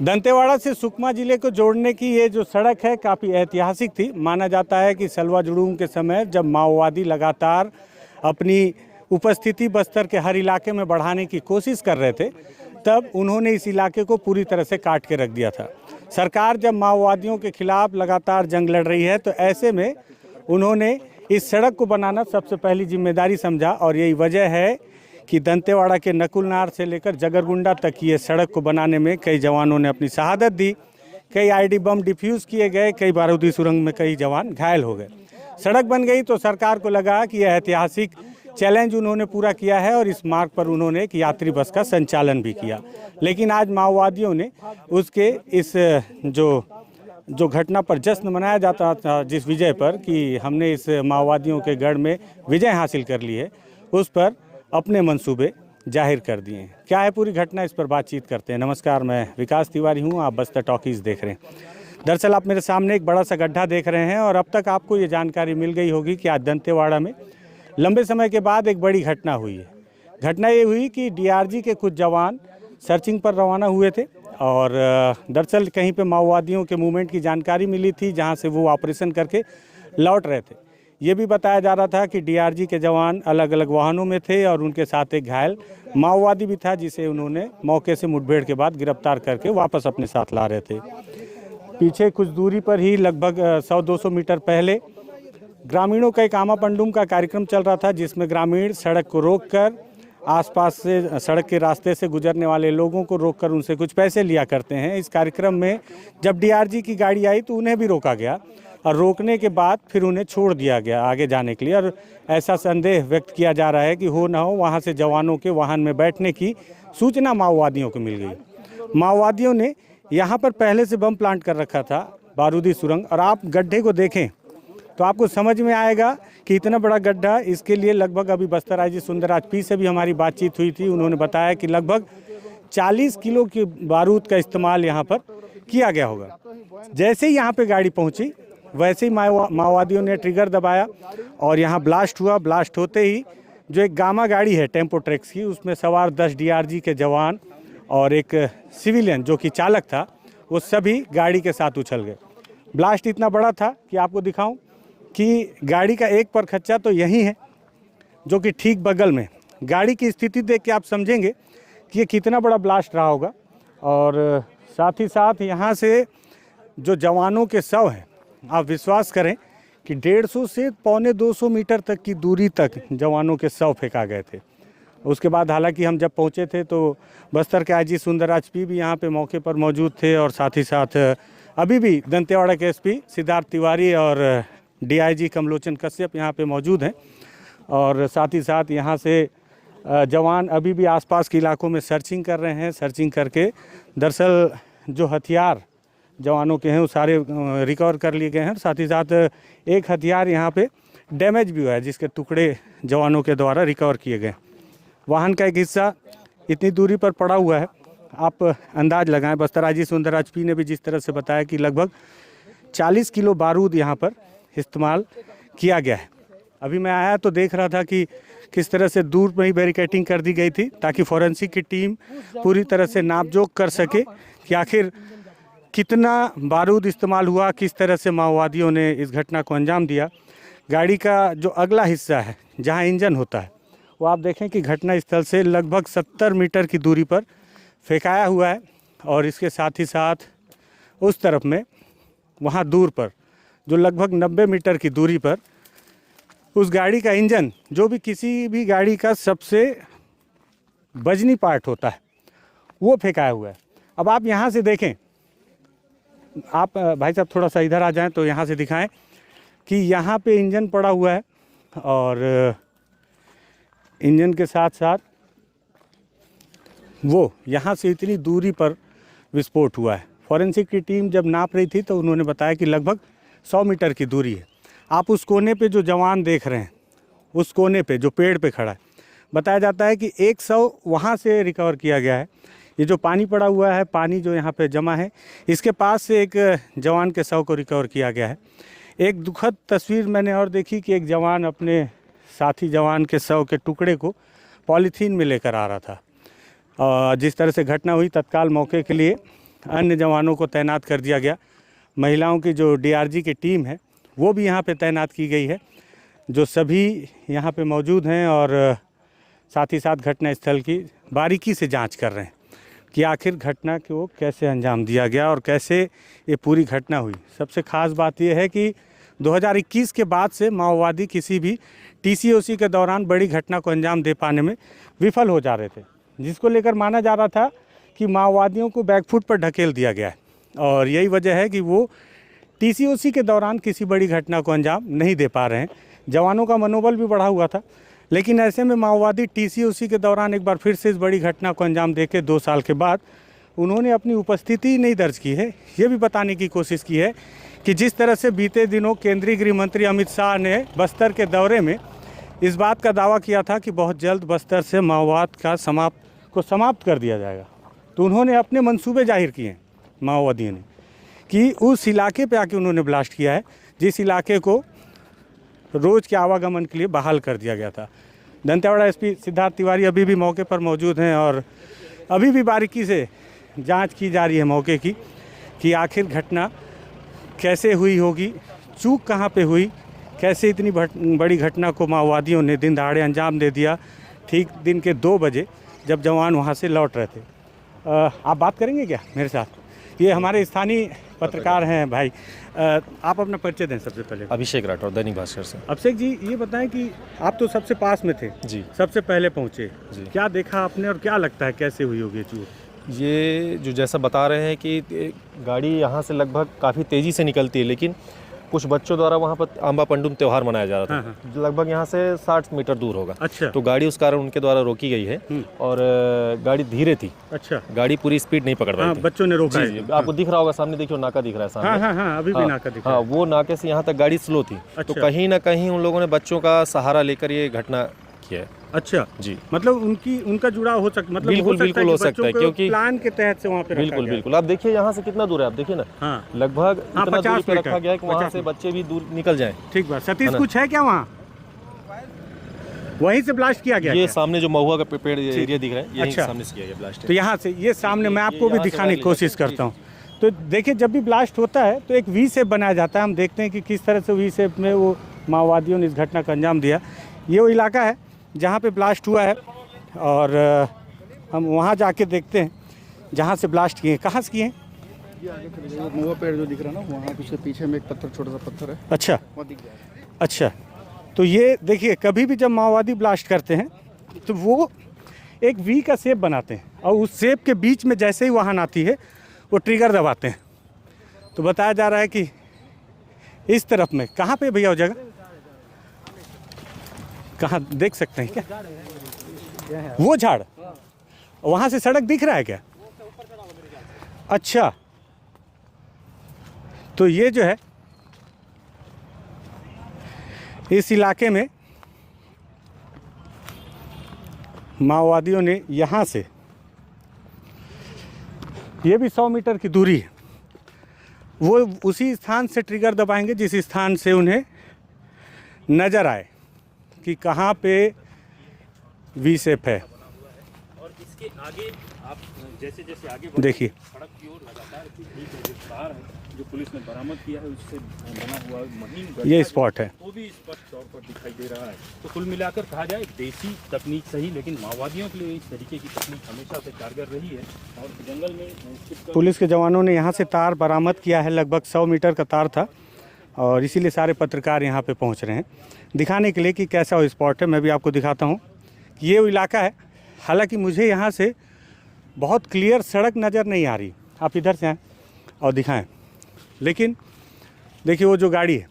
दंतेवाड़ा से सुकमा जिले को जोड़ने की ये जो सड़क है काफ़ी ऐतिहासिक थी। माना जाता है कि सलवा जुड़ूम के समय जब माओवादी लगातार अपनी उपस्थिति बस्तर के हर इलाके में बढ़ाने की कोशिश कर रहे थे, तब उन्होंने इस इलाके को पूरी तरह से काट के रख दिया था। सरकार जब माओवादियों के खिलाफ लगातार जंग लड़ रही है, तो ऐसे में उन्होंने इस सड़क को बनाना सबसे पहली जिम्मेदारी समझा और यही वजह है कि दंतेवाड़ा के नकुलनार से लेकर जगरगुंडा तक ये सड़क को बनाने में कई जवानों ने अपनी शहादत दी। कई आईडी बम डिफ्यूज़ किए गए, कई बारूदी सुरंग में कई जवान घायल हो गए। सड़क बन गई तो सरकार को लगा कि यह ऐतिहासिक चैलेंज उन्होंने पूरा किया है और इस मार्ग पर उन्होंने एक यात्री बस का संचालन भी किया। लेकिन आज माओवादियों ने उसके इस जो घटना पर जश्न मनाया जाता था, जिस विजय पर कि हमने इस माओवादियों के गढ़ में विजय हासिल कर ली है, उस पर अपने मंसूबे जाहिर कर दिए हैं। क्या है पूरी घटना, इस पर बातचीत करते हैं। नमस्कार, मैं विकास तिवारी हूं, आप बस्तर टॉकीज़ देख रहे हैं। दरअसल आप मेरे सामने एक बड़ा सा गड्ढा देख रहे हैं और अब तक आपको ये जानकारी मिल गई होगी कि आज दंतेवाड़ा में लंबे समय के बाद एक बड़ी घटना हुई है। घटना ये हुई कि डीआरजी के कुछ जवान सर्चिंग पर रवाना हुए थे और दरअसल कहीं पे माओवादियों के मूवमेंट की जानकारी मिली थी, जहां से वो ऑपरेशन करके लौट रहे थे। ये भी बताया जा रहा था कि डीआरजी के जवान अलग अलग वाहनों में थे और उनके साथ एक घायल माओवादी भी था, जिसे उन्होंने मौके से मुठभेड़ के बाद गिरफ्तार करके वापस अपने साथ ला रहे थे। पीछे कुछ दूरी पर ही लगभग 100-200 मीटर पहले ग्रामीणों का एक आमा पंडुम का कार्यक्रम चल रहा था, जिसमें ग्रामीण सड़क को रोककर आसपास से सड़क के रास्ते से गुजरने वाले लोगों को रोककर उनसे कुछ पैसे लिया करते हैं। इस कार्यक्रम में जब डीआरजी की गाड़ी आई तो उन्हें भी रोका गया और रोकने के बाद फिर उन्हें छोड़ दिया गया आगे जाने के लिए। और ऐसा संदेह व्यक्त किया जा रहा है कि हो ना हो वहाँ से जवानों के वाहन में बैठने की सूचना माओवादियों को मिल गई। माओवादियों ने यहाँ पर पहले से बम प्लांट कर रखा था, बारूदी सुरंग, और आप गड्ढे को देखें तो आपको समझ में आएगा कि इतना बड़ा गड्ढा, इसके लिए लगभग अभी बस्तर आईजी सुंदरराज पी से भी हमारी बातचीत हुई थी। उन्होंने बताया कि लगभग 40 किलो की बारूद का इस्तेमाल यहाँ पर किया गया होगा। जैसे ही यहाँ पे गाड़ी पहुँची वैसे ही माओवादियों ने ट्रिगर दबाया और यहाँ ब्लास्ट हुआ। ब्लास्ट होते ही जो एक गामा गाड़ी है टेम्पो ट्रैक्स की, उसमें सवार 10 डीआरजी के जवान और एक सिविलियन जो कि चालक था, वो सभी गाड़ी के साथ उछल गए। ब्लास्ट इतना बड़ा था कि आपको दिखाऊं कि गाड़ी का एक परखच्चा तो यही है, जो कि ठीक बगल में। गाड़ी की स्थिति देख के आप समझेंगे कि ये कितना बड़ा ब्लास्ट रहा होगा। और साथ ही साथ यहाँ से जो जवानों के शव हैं, आप विश्वास करें कि 150 से 125 मीटर तक की दूरी तक जवानों के शव फेंका गए थे। उसके बाद हालांकि हम जब पहुंचे थे तो बस्तर के आईजी सुंदरराज पी भी यहाँ पे मौके पर मौजूद थे और साथ ही साथ अभी भी दंतेवाड़ा के एसपी सिद्धार्थ तिवारी और डीआईजी कमलोचन कश्यप यहाँ पे मौजूद हैं। और साथ ही साथ यहाँ से जवान अभी भी आसपास के इलाकों में सर्चिंग कर रहे हैं। सर्चिंग करके दरअसल जो हथियार जवानों के हैं वो सारे रिकवर कर लिए गए हैं। साथ ही साथ एक हथियार यहाँ पे डैमेज भी हुआ है, जिसके टुकड़े जवानों के द्वारा रिकवर किए गए। वाहन का एक हिस्सा इतनी दूरी पर पड़ा हुआ है, आप अंदाज लगाएं। बस्तर आईजी सुंदरराज पी ने भी जिस तरह से बताया कि लगभग 40 किलो बारूद यहाँ पर इस्तेमाल किया गया है। अभी मैं आया तो देख रहा था कि किस तरह से दूर में ही बैरिकेटिंग कर दी गई थी, ताकि फॉरेंसिक की टीम पूरी तरह से नापजोख कर सके कि आखिर कितना बारूद इस्तेमाल हुआ, किस तरह से माओवादियों ने इस घटना को अंजाम दिया। गाड़ी का जो अगला हिस्सा है, जहां इंजन होता है, वो आप देखें कि घटना स्थल से लगभग 70 मीटर की दूरी पर फेंकाया हुआ है। और इसके साथ ही साथ उस तरफ में वहां दूर पर जो लगभग 90 मीटर की दूरी पर उस गाड़ी का इंजन, जो भी किसी भी गाड़ी का सबसे वजनी पार्ट होता है, वो फेंकाया हुआ है। अब आप यहाँ से देखें, आप भाई साहब थोड़ा सा इधर आ जाएं तो यहाँ से दिखाएं कि यहाँ पे इंजन पड़ा हुआ है और इंजन के साथ साथ वो यहाँ से इतनी दूरी पर विस्फोट हुआ है। फॉरेंसिक की टीम जब नाप रही थी तो उन्होंने बताया कि लगभग 100 मीटर की दूरी है। आप उस कोने पे जो जवान देख रहे हैं, उस कोने पे जो पेड़ पे खड़ा है, बताया जाता है कि 100 वहाँ से रिकवर किया गया है। ये जो पानी पड़ा हुआ है, पानी जो यहाँ पे जमा है, इसके पास से एक जवान के शव को रिकवर किया गया है। एक दुखद तस्वीर मैंने और देखी कि एक जवान अपने साथी जवान के शव के टुकड़े को पॉलीथीन में लेकर आ रहा था। जिस तरह से घटना हुई, तत्काल मौके के लिए अन्य जवानों को तैनात कर दिया गया। महिलाओं की जो डीआरजी की टीम है वो भी यहाँ पे तैनात की गई है, जो सभी यहाँ पे मौजूद हैं और साथ ही साथ घटनास्थल की बारीकी से जांच कर रहे हैं कि आखिर घटना को कैसे अंजाम दिया गया और कैसे ये पूरी घटना हुई। सबसे ख़ास बात यह है कि 2021 के बाद से माओवादी किसी भी टीसीओसी के दौरान बड़ी घटना को अंजाम दे पाने में विफल हो जा रहे थे, जिसको लेकर माना जा रहा था कि माओवादियों को बैकफुट पर ढकेल दिया गया है और यही वजह है कि वो टीसीओसी के दौरान किसी बड़ी घटना को अंजाम नहीं दे पा रहे हैं। जवानों का मनोबल भी बढ़ा हुआ था, लेकिन ऐसे में माओवादी टीसीओसी के दौरान एक बार फिर से इस बड़ी घटना को अंजाम देके 2 साल के बाद उन्होंने अपनी उपस्थिति नहीं दर्ज की है। ये भी बताने की कोशिश की है कि जिस तरह से बीते दिनों केंद्रीय गृह मंत्री अमित शाह ने बस्तर के दौरे में इस बात का दावा किया था कि बहुत जल्द बस्तर से माओवाद का समाप्त कर दिया जाएगा, तो उन्होंने अपने मंसूबे जाहिर किए माओवादियों ने कि उस इलाके पे आके उन्होंने ब्लास्ट किया है जिस इलाके को रोज़ के आवागमन के लिए बहाल कर दिया गया था। दंतेवाड़ा एसपी सिद्धार्थ तिवारी अभी भी मौके पर मौजूद हैं और अभी भी बारीकी से जांच की जा रही है मौके की कि आखिर घटना कैसे हुई होगी, चूक कहाँ पे हुई, कैसे इतनी बड़ी घटना को माओवादियों ने दिन दहाड़े अंजाम दे दिया, ठीक दिन के 2 बजे जब जवान वहाँ से लौट रहे थे। आप बात करेंगे क्या मेरे साथ? ये हमारे स्थानीय पत्रकार हैं भाई, आप अपना परिचय दें सबसे पहले। अभिषेक राठौर, दैनिक भास्कर से। अभिषेक जी, ये बताएं कि आप तो सबसे पास में थे जी, सबसे पहले पहुँचे जी, क्या देखा आपने और क्या लगता है कैसे हुई होगी चूक? ये जो जैसा बता रहे हैं कि गाड़ी यहाँ से लगभग काफ़ी तेज़ी से निकलती है, लेकिन कुछ बच्चों द्वारा वहाँ पर आंबा पंडुम त्यौहार मनाया जा रहा था। लगभग यहाँ से 60 मीटर दूर होगा। अच्छा। तो गाड़ी उस कारण उनके द्वारा रोकी गई है और गाड़ी धीरे थी। अच्छा। गाड़ी पूरी स्पीड नहीं पकड़ पाई थी। बच्चों ने रोका जी, आपको दिख रहा होगा सामने, देखिए नाका दिख रहा है सामने। अभी भी नाका दिख रहा है। वो नाके से यहाँ तक गाड़ी स्लो थी। तो कहीं ना कहीं उन लोगों ने बच्चों का सहारा लेकर ये घटना किया है। अच्छा जी, मतलब उनका जुड़ाव हो सकता, मतलब बिल्कुल हो सकता है क्योंकि प्लान के तहत से वहाँ पे बिल्कुल आप देखिए यहाँ से कितना दूर है, आप देखिए ना। लगभग इतना दूरी पे रखा गया है कि वहाँ से बच्चे भी दूर निकल जाएं। ठीक बात। सतीश, कुछ है क्या वहाँ? वहीं से ब्लास्ट किया गया? ये सामने जो महुआ का पेड़ एरिया दिख रहा है, यहीं सामने से किया गया ब्लास्ट। तो यहाँ से ये सामने मैं आपको भी दिखाने की कोशिश करता हूँ। तो देखिए, जब भी ब्लास्ट होता है तो एक वी शेप बनाया जाता है। हम देखते हैं कि किस तरह से वी शेप में वो माओवादियों ने इस घटना का अंजाम दिया। ये वो इलाका है जहाँ पे ब्लास्ट हुआ है और हम वहाँ जाके देखते हैं जहाँ से ब्लास्ट किए। कहाँ से किए हैं? ये आगे चले जाइए, महुआ पेड़ जो दिख रहा है ना, वहाँ उसके पीछे में एक पत्थर, छोटा सा पत्थर है। अच्छा, वहाँ दिख जाएगा। अच्छा। तो ये देखिए, कभी भी जब माओवादी ब्लास्ट करते हैं तो वो एक वी का शेप बनाते हैं और उस शेप के बीच में जैसे ही वाहन आती है वो ट्रिगर दबाते हैं। तो बताया जा रहा है कि इस तरफ में कहाँ पे भैया वो जगह कहाँ देख सकते हैं क्या? वो झाड़ वहाँ से सड़क दिख रहा है क्या? अच्छा, तो ये जो है इस इलाके में माओवादियों ने यहाँ से, ये भी 100 मीटर की दूरी है, वो उसी स्थान से ट्रिगर दबाएंगे जिस स्थान से उन्हें नज़र आए कि कहाँ पे वी शेप है। और इसके आगे आप जैसे जैसे आगे देखिए, सड़क की ओर लगातार एक तार है जो पुलिस ने बरामद किया है, उससे बना हुआ महीन ये स्पॉट है, वो भी स्पष्ट तौर पर दिखाई दे रहा है। तो कुल मिलाकर कहा जाए देसी तकनीक सही, लेकिन माओवादियों के लिए इस तरीके की तकनीक हमेशा से कारगर रही है। और जंगल में पुलिस के जवानों ने यहाँ से तार बरामद किया है, लगभग 100 मीटर का तार था और इसीलिए सारे पत्रकार यहाँ पे पहुँच रहे हैं दिखाने के लिए कि कैसा वो स्पॉट है। मैं भी आपको दिखाता हूँ। ये वो इलाका है, हालांकि मुझे यहाँ से बहुत क्लियर सड़क नज़र नहीं आ रही, आप इधर से आएँ और दिखाएं। लेकिन देखिए, वो जो गाड़ी है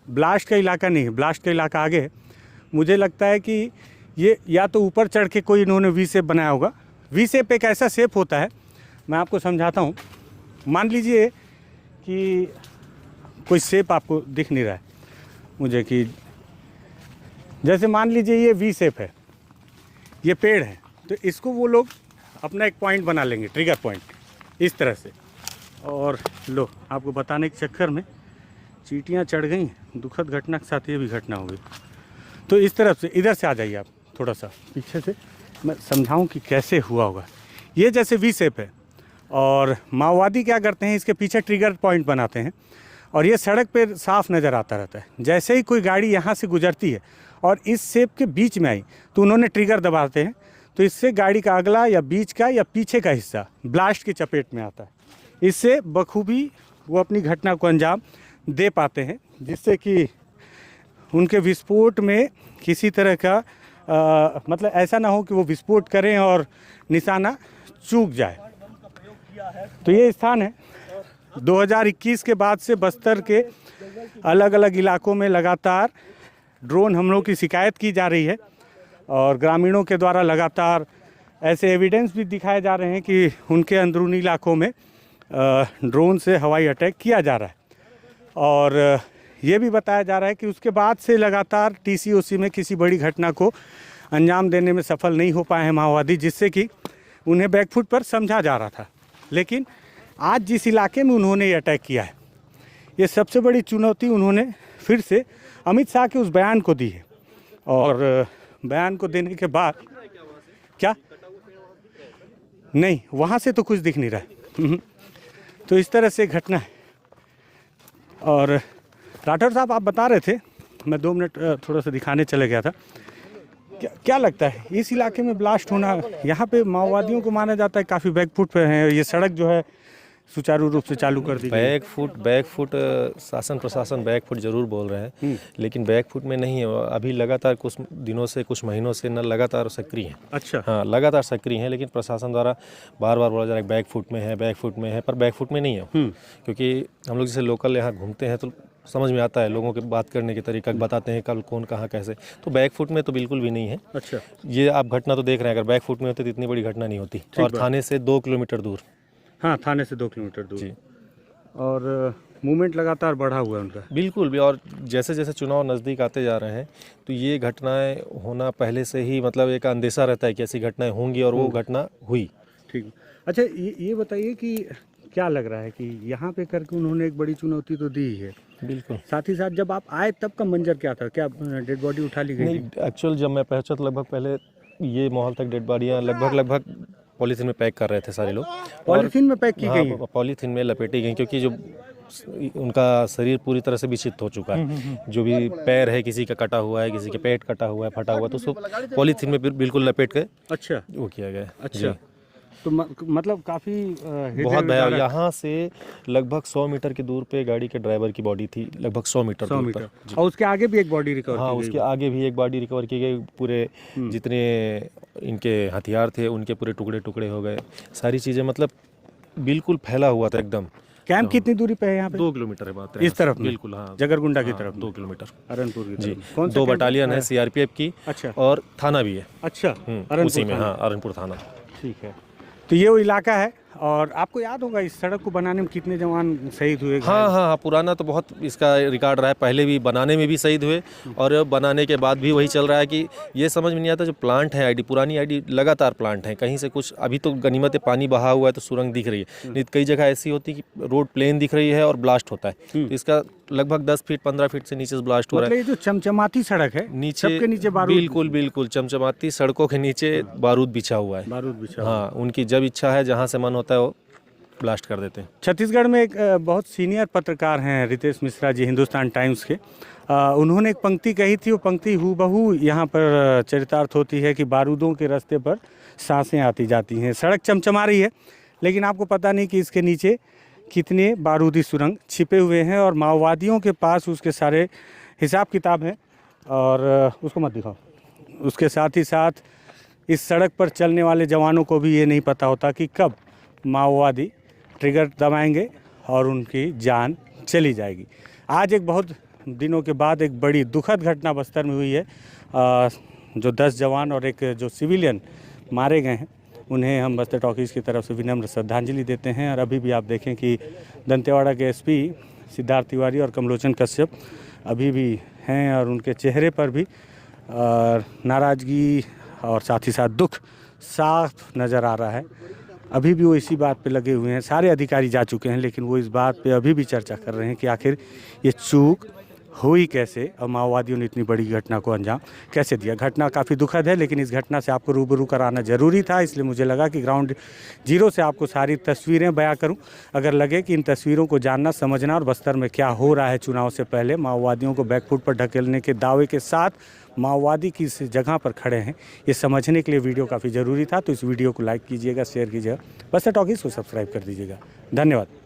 ब्लास्ट का इलाका नहीं है, ब्लास्ट का इलाका आगे है। मुझे लगता है कि ये या तो ऊपर चढ़ के कोई इन्होंने वी शेप बनाया होगा। वी शेप एक ऐसा शेप होता है, मैं आपको समझाता हूँ। मान लीजिए कि कोई शेप आपको दिख नहीं रहा है मुझे, कि जैसे मान लीजिए ये वी शेप है, ये पेड़ है, तो इसको वो लोग अपना एक पॉइंट बना लेंगे, ट्रिगर पॉइंट इस तरह से। और लो, आपको बताने के चक्कर में चींटियाँ चढ़ गई। दुखद घटना के साथ ये भी घटना हो गई। तो इस तरफ से, इधर से आ जाइए आप थोड़ा सा पीछे से, मैं समझाऊं कि कैसे हुआ होगा। ये जैसे वी शेप है और माओवादी क्या करते हैं, इसके पीछे ट्रिगर पॉइंट बनाते हैं और ये सड़क पे साफ नज़र आता रहता है। जैसे ही कोई गाड़ी यहाँ से गुजरती है और इस शेप के बीच में आई तो उन्होंने ट्रिगर दबाते हैं, तो इससे गाड़ी का अगला या बीच का या पीछे का हिस्सा ब्लास्ट की चपेट में आता है। इससे बखूबी वो अपनी घटना को अंजाम दे पाते हैं, जिससे कि उनके विस्फोट में किसी तरह का मतलब ऐसा ना हो कि वो विस्फोट करें और निशाना चूक जाए। तो ये स्थान है 2021 के बाद से बस्तर के अलग अलग इलाकों में लगातार ड्रोन हमलों की शिकायत की जा रही है और ग्रामीणों के द्वारा लगातार ऐसे एविडेंस भी दिखाए जा रहे हैं कि उनके अंदरूनी इलाकों में ड्रोन से हवाई अटैक किया जा रहा है। और ये भी बताया जा रहा है कि उसके बाद से लगातार TCOC में किसी बड़ी घटना को अंजाम देने में सफल नहीं हो पाए हैं माओवादी, जिससे कि उन्हें बैकफुट पर समझा जा रहा था। लेकिन आज जिस इलाके में उन्होंने ये अटैक किया है, ये सबसे बड़ी चुनौती उन्होंने फिर से अमित शाह के उस बयान को दी है। और बयान को देने के बाद क्या नहीं, वहाँ से तो कुछ दिख नहीं रहा है। तो इस तरह से घटना है। और राठौर साहब, आप बता रहे थे, मैं 2 मिनट थोड़ा सा दिखाने चले गया था, क्या लगता है इस इलाके में ब्लास्ट होना? यहाँ पे माओवादियों को माना जाता है काफ़ी बैकफुट पे हैं, ये सड़क जो है सुचारू रूप से चालू कर दी गई। बैकफुट शासन प्रशासन बैकफुट जरूर बोल रहे हैं, लेकिन बैकफुट में नहीं है। अभी लगातार कुछ दिनों से, कुछ महीनों से न लगातार सक्रिय हैं। अच्छा, हाँ, लगातार सक्रिय हैं, लेकिन प्रशासन द्वारा बार बार बोला जा रहा है बैकफुट में है, बैकफुट में है, पर बैकफुट में नहीं है। क्योंकि हम लोग जैसे लोकल यहाँ घूमते हैं तो समझ में आता है, लोगों के बात करने के तरीका बताते हैं कल कौन कहाँ कैसे। तो बैकफुट में तो बिल्कुल भी नहीं है। अच्छा, ये आप घटना तो देख रहे हैं, अगर बैकफुट में होती तो इतनी बड़ी घटना नहीं होती। और थाने से 2 किलोमीटर दूर। हाँ, थाने से 2 किलोमीटर दूर जी। और मूवमेंट लगातार बढ़ा हुआ है उनका। बिल्कुल भी। और जैसे जैसे चुनाव नज़दीक आते जा रहे हैं तो ये घटनाएं होना पहले से ही, मतलब एक अंदेशा रहता है कि ऐसी घटनाएं होंगी, और वो घटना हुई। ठीक। अच्छा, ये बताइए कि क्या लग रहा है कि यहाँ पे करके उन्होंने एक बड़ी चुनौती तो दी है। बिल्कुल। साथ ही साथ जब आप आए तब का मंजर क्या था? क्या डेड बॉडी उठा ली गई? नहीं, एक्चुअल जब मैं पहुंचा तो लगभग पहले ये माहौल तक डेड बॉडियाँ लगभग पॉलीथीन में पैक कर रहे थे सारे लोग। पॉलीथीन में पैक की गई? हाँ, पॉलीथीन में लपेटी गई, क्योंकि जो उनका शरीर पूरी तरह से विक्षिप्त हो चुका है। जो भी पैर है, किसी का कटा हुआ है, किसी के पेट कटा हुआ है, फटा हुआ है, तो उसको पॉलीथीन में बिल्कुल लपेट के अच्छा वो किया गया। अच्छा, तो मतलब काफ़ी बहुत भयावह। यहाँ से लगभग 100 मीटर की दूर पे गाड़ी के ड्राइवर की बॉडी थी, लगभग 100 मीटर दूर पर। और उसके आगे भी एक बॉडी रिकवर हाँ, की गई? उसके आगे भी एक बॉडी रिकवर की गई। पूरे जितने इनके हथियार थे उनके पूरे टुकड़े टुकड़े हो गए। सारी चीज़ें मतलब बिल्कुल फैला हुआ था एकदम। कैंप कितनी दूरी पे है यहाँ पे? 2 किलोमीटर है बात। इस तरफ में? बिल्कुल, हाँ, जगरगुंडा की तरफ। 2 किलोमीटर अरनपुर की जी। तरफ। 2 बटालियन है CRPF की। अच्छा, और थाना भी है। अच्छा, उसी में। हाँ, अरनपुर थाना। ठीक है। तो ये वो इलाका है। और आपको याद होगा इस सड़क को बनाने में कितने जवान शहीद हुए? हाँ, पुराना तो बहुत इसका रिकॉर्ड रहा है। पहले भी बनाने में भी शहीद हुए, और बनाने के बाद भी वही चल रहा है कि ये समझ में नहीं आता। जो प्लांट है, पुरानी आईडी लगातार प्लांट है, कहीं से कुछ अभी तो गनीमत पानी बहा हुआ है तो सुरंग दिख रही है। नहीं, कई जगह ऐसी होती है कि रोड प्लेन दिख रही है और ब्लास्ट होता है। तो इसका लगभग 10 फीट 15 फीट से नीचे ब्लास्ट हो रहा है। ये जो चमचमाती सड़क है, नीचे सबके नीचे बारूद? बिल्कुल चमचमाती सड़कों के नीचे बारूद बिछा हुआ है। बारूद बिछा। हाँ, उनकी जब इच्छा है, जहाँ से मन होता है वो ब्लास्ट कर देते हैं। छत्तीसगढ़ में एक बहुत सीनियर पत्रकार हैं रितेश मिश्रा जी, हिंदुस्तान टाइम्स के। उन्होंने एक पंक्ति कही थी, वो पंक्ति हूबहू यहाँ पर चरितार्थ होती है कि बारूदों के रास्ते पर सांसें आती जाती हैं। सड़क चमचमा रही है, लेकिन आपको पता नहीं कि इसके नीचे कितने बारूदी सुरंग छिपे हुए हैं, और माओवादियों के पास उसके सारे हिसाब किताब हैं। और उसको मत दिखाओ। उसके साथ ही साथ इस सड़क पर चलने वाले जवानों को भी ये नहीं पता होता कि कब माओवादी ट्रिगर दबाएंगे और उनकी जान चली जाएगी। आज एक बहुत दिनों के बाद एक बड़ी दुखद घटना बस्तर में हुई है। जो 10 जवान और एक जो सिविलियन मारे गए हैं, उन्हें हम बस्तर टॉकीज़ की तरफ से विनम्र श्रद्धांजलि देते हैं। और अभी भी आप देखें कि दंतेवाड़ा के SP सिद्धार्थ तिवारी और कमलोचन कश्यप अभी भी हैं, और उनके चेहरे पर भी नाराज़गी और साथ ही साथ दुख साफ नज़र आ रहा है। अभी भी वो इसी बात पे लगे हुए हैं। सारे अधिकारी जा चुके हैं, लेकिन वो इस बात पे अभी भी चर्चा कर रहे हैं कि आखिर ये चूक हुई कैसे और माओवादियों ने इतनी बड़ी घटना को अंजाम कैसे दिया। घटना काफ़ी दुखद है, लेकिन इस घटना से आपको रूबरू कराना ज़रूरी था, इसलिए मुझे लगा कि ग्राउंड जीरो से आपको सारी तस्वीरें बयां करूं। अगर लगे कि इन तस्वीरों को जानना, समझना और बस्तर में क्या हो रहा है चुनाव से पहले, माओवादियों को बैकफुट पर ढकेलने के दावे के साथ माओवादी किस जगह पर खड़े हैं, ये समझने के लिए वीडियो काफ़ी ज़रूरी था। तो इस वीडियो को लाइक कीजिएगा, शेयर कीजिएगा, बस्तर टॉकीज़ को सब्सक्राइब कर दीजिएगा। धन्यवाद।